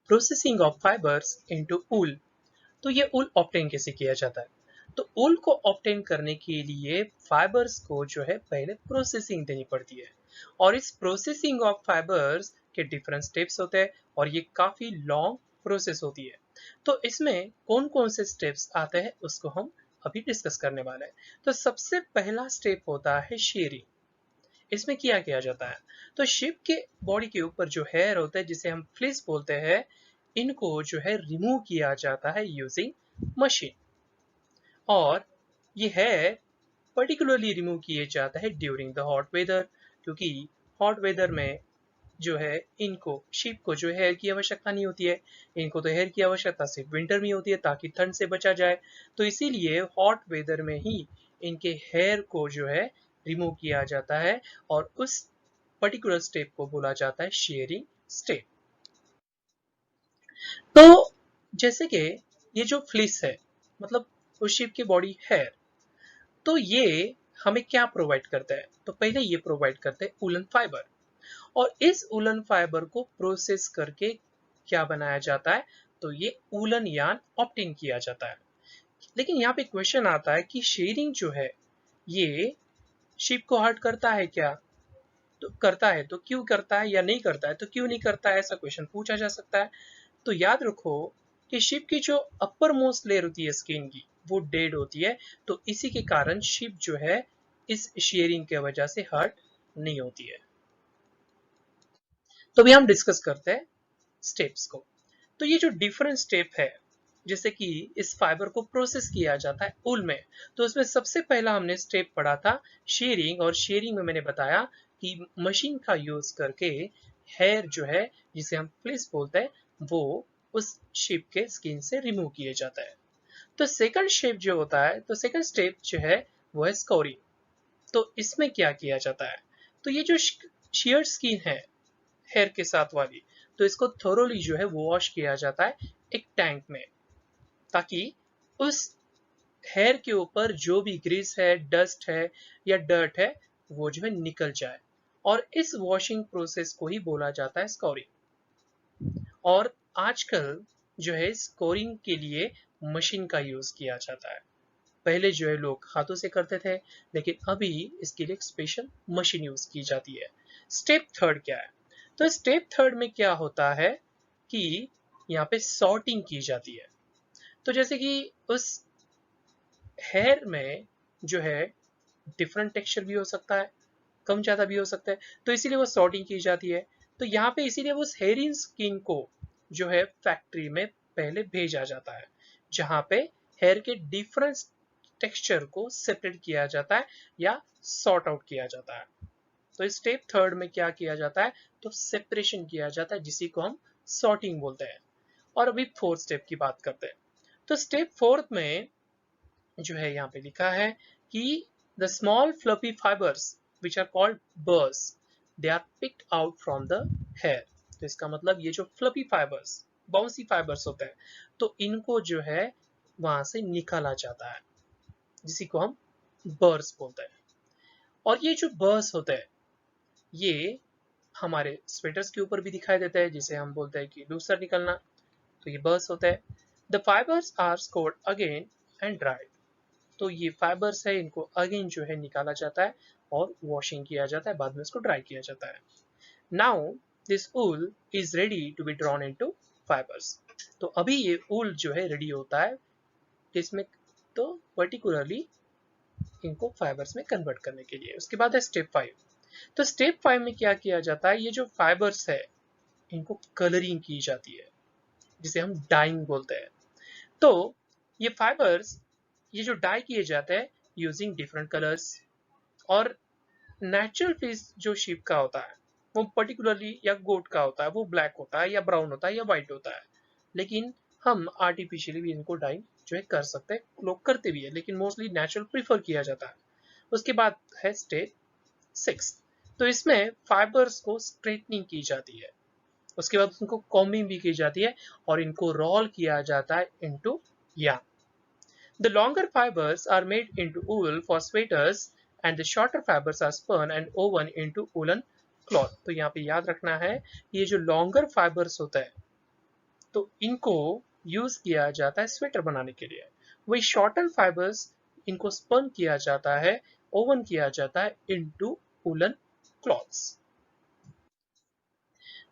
Processing of fibres into ऊल। तो ये ऊल obtain कैसे किया जाता है? तो ऊल को ऑब्टेन करने के लिए फाइबर्स को जो है पहले प्रोसेसिंग देनी पड़ती है, और इस प्रोसेसिंग ऑफ फाइबर्स के डिफरेंट स्टेप्स होते हैं और ये काफी लॉन्ग प्रोसेस होती है। तो इसमें कौन कौन से स्टेप्स आते हैं उसको हम अभी डिस्कस करने वाले हैं। तो सबसे पहला स्टेप होता है शेयरिंग। इसमें क्या जाता है, तो शिप के बॉडी के ऊपर जो हेयर होता है जिसे हम फ्लिस बोलते हैं, इनको जो है रिमूव किया जाता है यूजिंग मशीन। और ये हेयर पर्टिकुलरली रिमूव किए जाता है ड्यूरिंग द हॉट वेदर, क्योंकि हॉट वेदर में जो है इनको शिप को जो हेयर की आवश्यकता नहीं होती है। इनको तो हेयर की आवश्यकता सिर्फ विंटर में होती है ताकि ठंड से बचा जाए। तो इसीलिए हॉट वेदर में ही इनके हेयर को जो है रिमूव किया जाता है, और उस पर्टिकुलर स्टेप को बोला जाता है शेयरिंग स्टेप। तो जैसे कि ये जो फ्लिस है, मतलब उस शिप की बॉडी हेयर, तो ये हमें क्या प्रोवाइड करता है? तो पहले ये प्रोवाइड करते हैं उलन फाइबर, और इस उलन फाइबर को प्रोसेस करके क्या बनाया जाता है? तो ये उलन यान ऑप्टेन किया जाता है। लेकिन यहाँ पे क्वेश्चन आता है कि शेयरिंग जो है ये शिप को हर्ट करता है क्या? तो करता है, तो क्यों करता है, या नहीं करता है तो क्यों नहीं करता है, ऐसा क्वेश्चन पूछा जा सकता है। तो याद रखो कि शिप की जो अपर मोस्ट लेयर होती है स्किन की, वो डेड होती है। तो इसी के कारण शिप जो है इस शेयरिंग के वजह से हर्ट नहीं होती है। तो अभी हम डिस्कस करते हैं स्टेप्स को। तो ये जो डिफरेंट स्टेप है, जैसे कि इस फाइबर को प्रोसेस किया जाता है ऊल में, तो उसमें सबसे पहला हमने स्टेप पढ़ा था शेयरिंग, और शेयरिंग में मैंने बताया कि मशीन का यूज करके हेयर जो है जिसे हम फ्लिस बोलते हैं, वो उस शिप के स्किन से रिमूव किया जाता है। तो सेकंड शेप जो होता है, तो सेकंड स्टेप जो है वो है स्कोरिंग। तो इसमें क्या किया जाता है? तो ये जो शेयर स्किन है हेयर के साथ वाली, तो इसको थोरोली जो है वो वॉश किया जाता है एक टैंक में, ताकि उस हेयर के ऊपर जो भी ग्रीस है, डस्ट है या डर्ट है, वो जो है निकल जाए। और इस वॉशिंग प्रोसेस को ही बोला जाता है स्कोरिंग। और आजकल जो है स्कोरिंग के लिए मशीन का यूज किया जाता है। पहले जो है लोग हाथों से करते थे, लेकिन अभी इसके लिए एक स्पेशल मशीन यूज की जाती है। स्टेप थर्ड क्या है? तो स्टेप थर्ड में क्या होता है कि यहाँ पे सॉर्टिंग की जाती है। तो जैसे कि उस हेयर में जो है डिफरेंट टेक्सचर भी हो सकता है, कम ज्यादा भी हो सकता है, तो इसीलिए वो सॉर्टिंग की जाती है। तो यहाँ पे इसीलिए वो हेयरिंग स्किन को जो है फैक्ट्री में पहले भेजा जाता है, जहाँ पे हेयर के डिफरेंट टेक्सचर को सेपरेट किया जाता है या सॉर्ट आउट किया जाता है। तो स्टेप थर्ड में क्या किया जाता है? तो सेपरेशन किया जाता है, जिसी को हम सॉर्टिंग बोलते हैं। और अभी फोर्थ स्टेप की बात करते हैं। तो स्टेप फोर्थ में जो है यहाँ पे लिखा है कि the small fluffy fibres which are called burrs, they are picked out from the hair. तो इसका मतलब ये जो फ्लफी फाइबर्स, बाउंसी फाइबर्स होते हैं, तो इनको जो है वहां से निकाला जाता है, जिसी को हम बर्स बोलते हैं। और ये जो बर्स होते हैं, ये हमारे स्वेटर्स के ऊपर भी दिखाई देता है, जिसे हम बोलते हैं कि लूसर निकलना। तो ये बर्स होता है। The fibres are scoured again and dried. तो ये फाइबर्स है, इनको अगेन जो है निकाला जाता है और वॉशिंग किया जाता है, बाद में इसको ड्राई किया जाता है। Now this wool is ready to be drawn into fibres. तो अभी ये ऊल जो है रेडी होता है किसमें? तो पर्टिकुलरली इनको फाइबर्स में कन्वर्ट करने के लिए। उसके बाद है स्टेप 5। तो स्टेप 5 में क्या किया जाता है? ये जो फाइबर्स है इनको कलरिंग की जाती है, जिसे हम डाइंग बोलते हैं। तो ये फाइबर्स, ये जो डाई किए जाते हैं यूजिंग डिफरेंट कलर्स। और नेचुरल फेस जो शिप का होता है वो पर्टिकुलरली, या गोट का होता है, वो ब्लैक होता है या ब्राउन होता है या व्हाइट होता है। लेकिन हम आर्टिफिशियली भी इनको डाई जो है कर सकते हैं, लोग करते भी है, लेकिन मोस्टली नेचुरल प्रीफर किया जाता है। उसके बाद है स्टेप 6। तो इसमें फाइबर्स को स्ट्रेटनिंग की जाती है, उसके बाद उनको कॉम्बिंग भी की जाती है, और इनको रोल किया जाता है into yarn. The longer fibers are made into wool for sweaters and the shorter fibers are spun and woven into woolen cloth. तो यहाँ पे याद रखना है, ये जो longer fibers होता है तो इनको यूज किया जाता है स्वेटर बनाने के लिए। वही शॉर्टन फाइबर्स, इनको स्पन किया जाता है, ओवन किया जाता है इनटू वूलन क्लॉथ्स।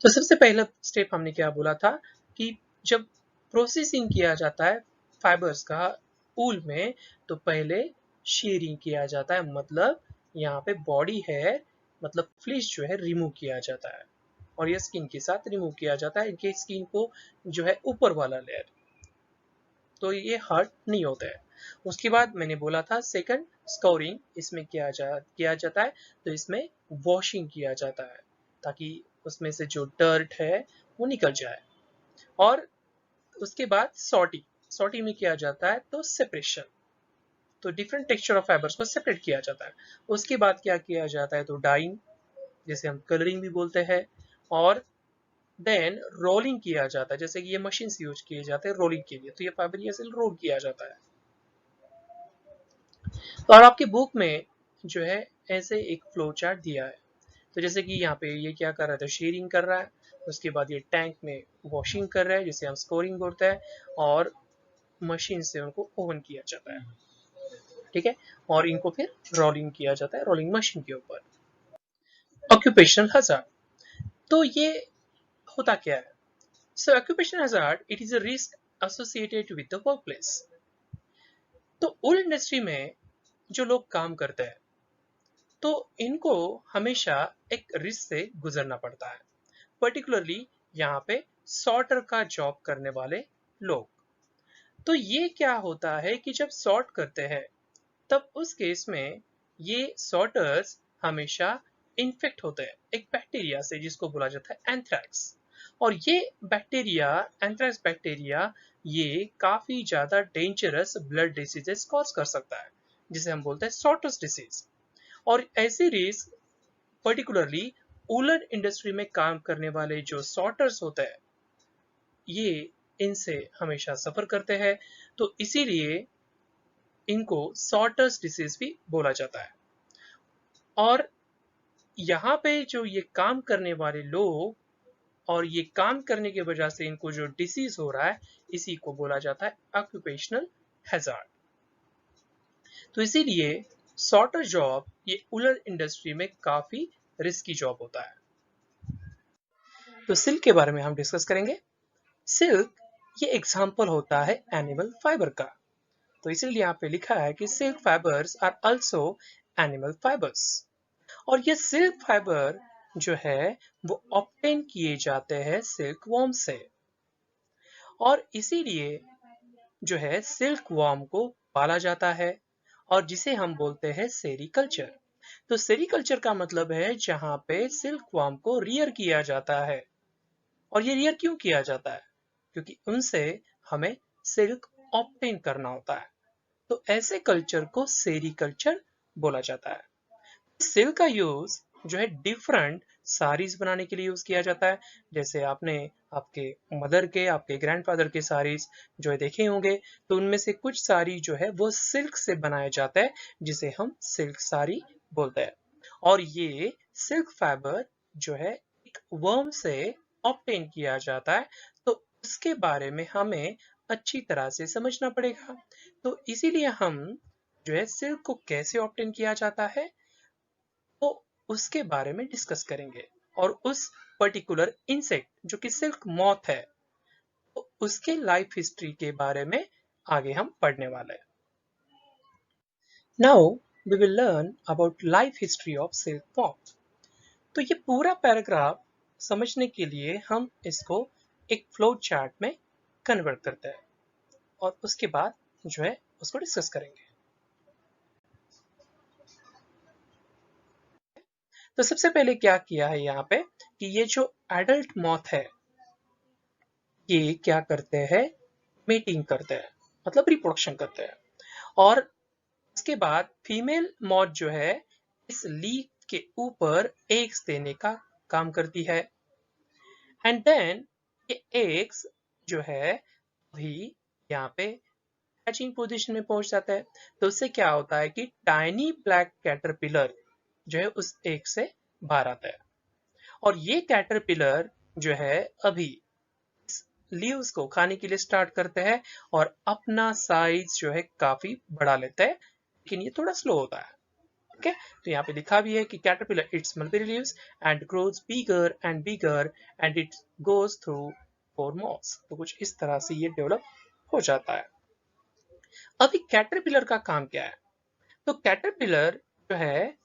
तो सबसे पहला स्टेप हमने क्या बोला था कि जब प्रोसेसिंग किया जाता है फाइबर्स का ऊल में, तो पहले शेयरिंग किया जाता है, मतलब यहाँ पे बॉडी है, मतलब फ्लिश जो है रिमूव किया जाता है और ये स्किन के साथ रिमूव किया जाता है, इनके स्किन को जो है ऊपर वाला लेयर, तो ये हर्ट नहीं होता है। उसके बाद मैंने बोला था सेकंड स्कोरिंग, इसमें किया जाता है, तो इसमें वॉशिंग किया जाता है ताकि उसमें से जो डर्ट है वो निकल जाए। और उसके बाद सॉर्टी में किया जाता है तो सेपरेशन, तो डिफरेंट टेक्सचर ऑफ फाइबर्स को सेपरेट किया जाता है। उसके बाद क्या किया जाता है तो डाइंग, जैसे हम कलरिंग भी बोलते हैं, और देन रोलिंग किया जाता है, जैसे कि ये मशीन यूज किए जाते हैं रोलिंग के लिए, तो ये फाइबर ये रोल किया जाता है। तो और आपकी बुक में जो है ऐसे एक फ्लो चार्ट दिया है, तो जैसे कि यहाँ पे ये क्या कर रहा था, शेयरिंग कर रहा है, उसके बाद ये टैंक में वॉशिंग कर रहा है जिसे हम स्कोरिंग बोलते हैं, और मशीन से उनको ओवन किया जाता है, ठीक है, और इनको फिर रोलिंग किया जाता है रोलिंग मशीन के ऊपर। ऑक्यूपेशनल हजार्ड, तो ये होता क्या है? So occupational hazard it is a risk associated with the workplace. तो ओil इंडस्ट्री में जो लोग काम करते हैं, तो इनको हमेशा एक रिस्क से गुजरना पड़ता है, पर्टिकुलरली यहाँ पे सॉर्टर का जॉब करने वाले लोग। तो ये क्या होता है कि जब सॉर्ट करते हैं, तब उस केस में ये सॉर्टर्स हमेशा इन्फेक्ट होते हैं एक बैक्टीरिया से जिसको बोला जाता है एंथ्रैक्स। और ये बैक्टीरिया, एंथ्रैक्स बैक्टीरिया, ये काफी ज्यादा डेंजरस ब्लड डिसीजेस कॉज कर सकता है, जिसे हम बोलते हैं सॉर्टर्स डिसीज। और ऐसी रिस्क पर्टिकुलरली वूलन इंडस्ट्री में काम करने वाले जो सॉर्टर्स होते हैं, ये इनसे हमेशा सफर करते हैं, तो इसीलिए इनको सॉर्टर्स डिसीज भी बोला जाता है। और यहाँ पे जो ये काम करने वाले लोग और ये काम करने की वजह से इनको जो डिसीज हो रहा है, इसी को बोला जाता है ऑक्यूपेशनल हैजार्ड। तो इसीलिए सॉर्टर जॉब ये वूलन इंडस्ट्री में काफी रिस्की जॉब होता है। तो सिल्क के बारे में हम डिस्कस करेंगे। सिल्क ये एग्जाम्पल होता है एनिमल फाइबर का, तो इसीलिए यहाँ पे लिखा है कि silk fibres are also animal fibres. और ये सिल्क फाइबर जो है वो ऑब्टेन किए जाते हैं सिल्क वॉर्म से, और इसीलिए जो है सिल्क वॉर्म को पाला जाता है, और जिसे हम बोलते हैं सेरीकल्चर। तो सेरीकल्चर का मतलब है जहाँ पे सिल्क वॉर्म को रियर किया जाता है। और ये रियर क्यों किया जाता है? क्योंकि उनसे हमें सिल्क ऑब्टेन करना होता है, तो ऐसे कल्चर को सेरीकल्चर बोला जाता है। सिल्क का यूज जो है डिफरेंट साड़ीज बनाने के लिए यूज किया जाता है, जैसे आपने आपके मदर के, आपके ग्रैंडफादर के साड़ीज जो है देखे होंगे, तो उनमें से कुछ साड़ी जो है वो सिल्क से बनाया जाता है, जिसे हम सिल्क साड़ी बोलते हैं। और ये सिल्क फाइबर जो है एक वर्म से ऑब्टेन किया जाता है, तो उसके बारे में हमें अच्छी तरह से समझना पड़ेगा। तो इसीलिए हम जो है सिल्क को कैसे ऑब्टेन किया जाता है, तो उसके बारे में डिस्कस करेंगे। और उस पर्टिकुलर इंसेक्ट जो कि सिल्क मॉथ है, तो उसके लाइफ हिस्ट्री के बारे में आगे हम पढ़ने वाले हैं। Now we will learn about life history of silk moth. तो ये पूरा पैराग्राफ समझने के लिए हम इसको एक फ्लो चार्ट में कन्वर्ट करते हैं, और उसके बाद जो है उसको डिस्कस करेंगे। तो सबसे पहले क्या किया है यहाँ पे कि ये जो एडल्ट मॉथ है, ये क्या करते हैं, मीटिंग करते हैं, मतलब रिप्रोडक्शन करते हैं। और उसके बाद फीमेल मॉथ जो है इस लीफ के ऊपर एग्स देने का काम करती है, एंड देन ये एग्स जो है अभी यहाँ पे हैचिंग पोजीशन में पहुंच जाता है। तो उससे क्या होता है कि टाइनी ब्लैक कैटरपिलर जो है उस एग से बाहर आता है, और ये कैटरपिलर जो है अभी लीव्स को खाने के लिए स्टार्ट करते हैं और अपना साइज जो है काफी बढ़ा लेते हैं, लेकिन ये थोड़ा स्लो होता है। ओके, तो यहाँ पे लिखा भी है कि caterpillar it's mulberry leaves and grows bigger and bigger and it goes through four moths. तो कुछ इस तरह से ये डेवलप हो जाता है। अभी कैटरपिलर का काम क्या है? तो कैटरपिलर जो है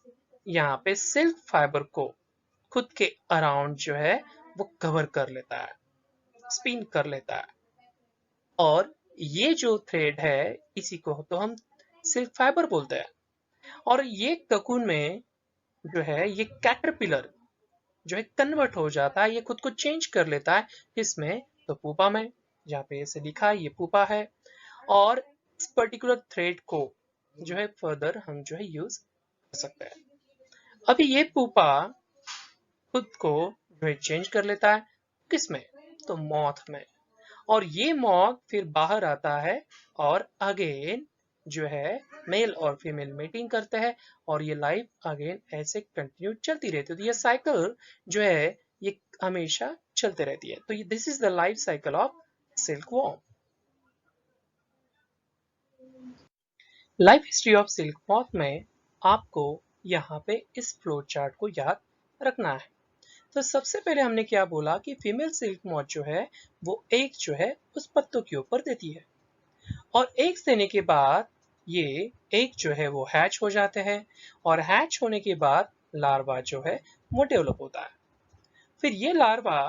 यहाँ पे सिल्क फाइबर को खुद के अराउंड जो है वो कवर कर लेता है, स्पिन कर लेता है, और ये जो थ्रेड है इसी को तो हम सिल्क फाइबर बोलते हैं। और ये ककून में जो है ये कैटरपिलर जो है कन्वर्ट हो जाता है, ये खुद को चेंज कर लेता है किसमें? तो पुपा में, जहाँ पे ऐसे लिखा है ये पुपा है। और इस पर्टिकुलर थ्रेड को जो है फर्दर हम जो है यूज कर सकते हैं। अभी ये पुपा खुद को जो है चेंज कर लेता है किसमें? तो मॉथ में। और ये मॉथ फिर बाहर आता है और अगेन जो है मेल और फीमेल मीटिंग करते हैं, और ये लाइफ अगेन ऐसे कंटिन्यू चलती रहती है। तो ये साइकिल जो है ये हमेशा चलते रहती है। तो this is the life cycle of silk worm. Life history of silk moth में आपको यहाँ पे इस फ्लो चार्ट को याद रखना है। तो सबसे पहले हमने क्या बोला कि फीमेल सिल्क मॉथ जो है वो एक जो है उस पत्तों के ऊपर देती है, और एग्स देने के बाद ये एग जो है वो हैच हो जाते हैं, और हैच होने के बाद लार्वा जो है वो डेवलप होता है। फिर ये लार्वा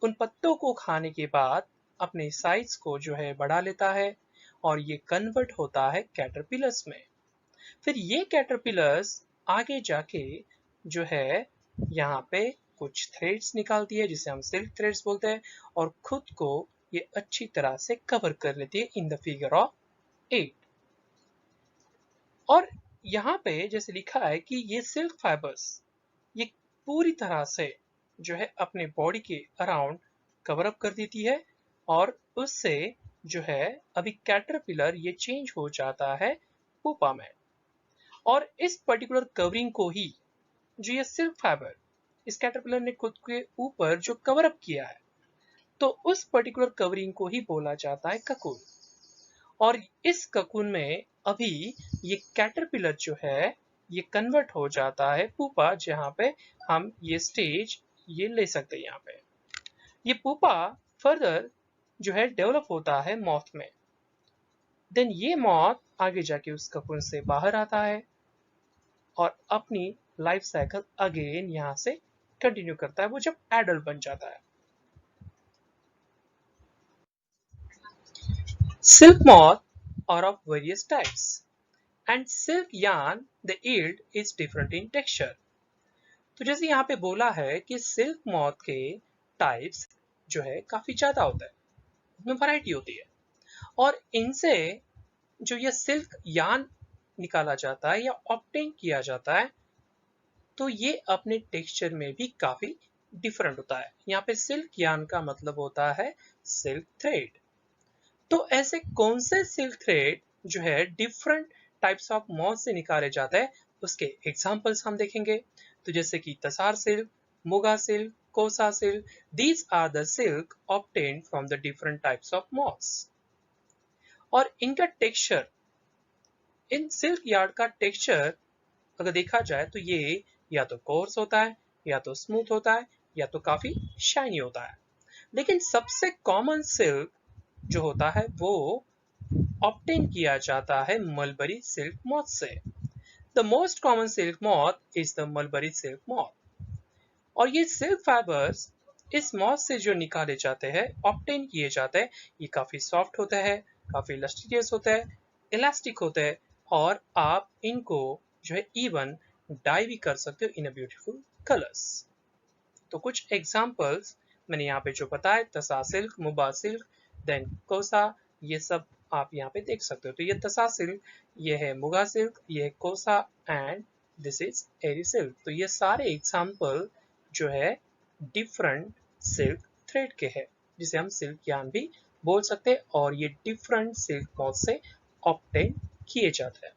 उन पत्तों को खाने के बाद अपने साइज को जो है बढ़ा लेता है, और ये कन्वर्ट होता है कैटरपिलर्स में। फिर ये कैटरपिलर्स आगे जाके जो है यहाँ पे कुछ थ्रेड्स निकालती है जिसे हम सिल्क थ्रेड्स बोलते हैं, और खुद को ये अच्छी तरह से कवर कर लेती है इन द फिगर ऑफ 8। और यहाँ पे जैसे लिखा है कि ये सिल्क फाइबर्स ये पूरी तरह से जो है अपने बॉडी के अराउंड कवर अप कर देती है, और उससे जो है अभी कैटरपिलर ये चेंज हो जाता है पुपा में। और इस पर्टिकुलर कवरिंग को ही जो ये सिल्क फाइबर इस कैटरपिलर ने खुद के ऊपर जो कवर अप किया है, तो उस पर्टिकुलर कवरिंग को ही बोला जाता है ककून। और इस ककून में अभी ये कैटरपिलर जो है ये कन्वर्ट हो जाता है पुपा, जहाँ पे हम ये स्टेज ये ले सकते हैं। यहाँ पे ये पुपा फर्दर जो है डेवलप होता है मॉथ में। देन ये मॉथ आगे जाके उस ककून से बाहर आता है और अपनी लाइफ साइकिल अगेन यहाँ से कंटिन्यू करता है वो जब एडल्ट बन जाता है। Silk moth are of various types, and silk yarn the yield is different in texture. तो जैसे यहाँ पे बोला है कि सिल्क मॉथ के टाइप्स जो है काफी ज्यादा होता है, उसमें वैरायटी होती है, और इनसे जो ये सिल्क यार्न निकाला जाता है या ऑब्टेन किया जाता है, तो ये अपने टेक्सचर में भी काफी डिफरेंट होता है। यहाँ पे सिल्क यार्न का मतलब होता है सिल्क थ्रेड। तो ऐसे कौन से सिल्क थ्रेड जो है डिफरेंट टाइप्स ऑफ मॉथ से निकाले जाते हैं उसके एग्जांपल्स हम देखेंगे। तो जैसे कि tussar silk, muga silk, kosa silk, these are the silk obtained from the different types of moths. और इनका टेक्सचर, इन सिल्क यार्ड का टेक्सचर अगर देखा जाए तो ये या तो कोर्स होता है, या तो स्मूथ होता है, या तो काफी शाइनी होता है। लेकिन सबसे कॉमन सिल्क जो होता है वो ऑब्टेन किया जाता है मलबरी सिल्क मॉथ से। The most common silk moth is the mulberry silk moth. और ये सिल्क फाइबर्स इस मॉथ से जो निकाले जाते हैं, ऑब्टेन किए जाते हैं, ये काफी सॉफ्ट होते हैं, काफी लस्ट्रियस होते हैं, इलास्टिक होते हैं, और आप इनको जो है इवन डाई भी कर सकते हो इन अ ब्यूटीफुल कलर्स। तो कुछ एग्जांपल्स मैंने यहाँ पे जो बताया, तसा सिल्क, मुबा सिल्क, देन कोसा, ये सब आप यहाँ पे देख सकते हो। तो ये तसा सिल्क, ये है मुगा सिल्क, ये है kosa, and this is eri silk. तो ये सारे एग्जांपल जो है डिफरेंट सिल्क थ्रेड के हैं, जिसे हम सिल्क यार्न भी बोल सकते हैं, और ये डिफरेंट सिल्क मॉथ से ऑब्टेन किए जाते हैं।